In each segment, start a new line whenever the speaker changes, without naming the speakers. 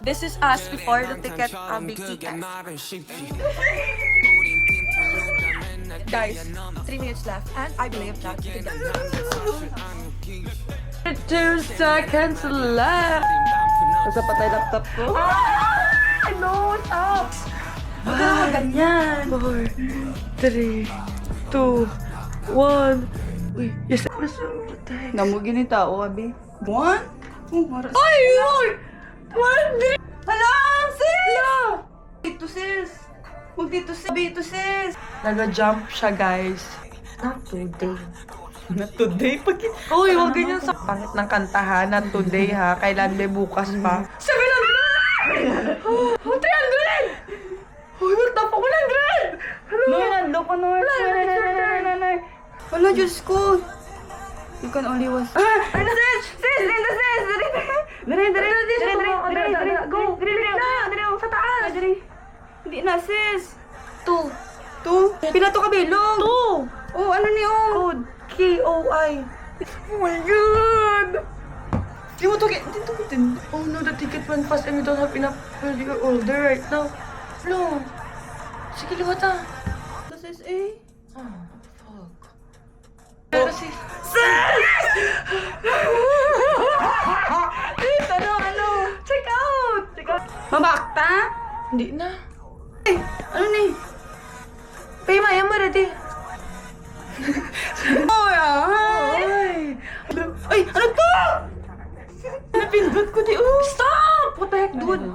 This is us before the ticket big ticket. Guys, 3 minutes left and I believe that we can get it.
2 seconds left. Nasa patay laptop ko.
No, stop! Huwag ka naman ganyan.
4, 3, 2, 1. Uy, yes. Patay.
Namugin ni tao, abi. 1?
Ay! Uy! 1!
Hala, sis! Dito, sis. Huwag dito, sis. Dito, sis.
Nag-jump siya, guys. Not today.
Not today.
Uy, huwag ganyan sa pangit ng kantahan. Not today, ha. Kailan may bukas pa. 700! Oh, 300! Uy, magtapa ko 100!
Nando ko, Nor. Wala, Diyos ko. You can only was... Ano, sis! Sis! Dito, sis! Dari! Go! Dari! Sa taas! Dari! Hindi na, sis! 2? Pila to kabilog?
2!
Oh, ano ni oh?
Code. KOI. Oh my God! Di mo to get... Oh no, the ticket went fast and we don't have enough earlier order right now. No. Sige, liwat ah.
Sis, eh?
Oh, fuck. Pero si...
Ano?
Check out!
Mabakta?
Hindi na.
Ano ni?
Pay maya mo ready.
Ay! Ay! Ano to? Napindot ko di. Oh!
Stop! What the heck, dude?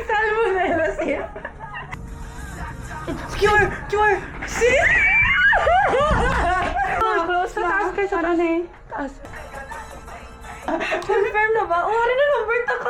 Saan mo na yun siya?
QR! See?
Close na. Taas kayo sa taas eh.
Taas. Confirm na ba? Oh, rin na number ta ka.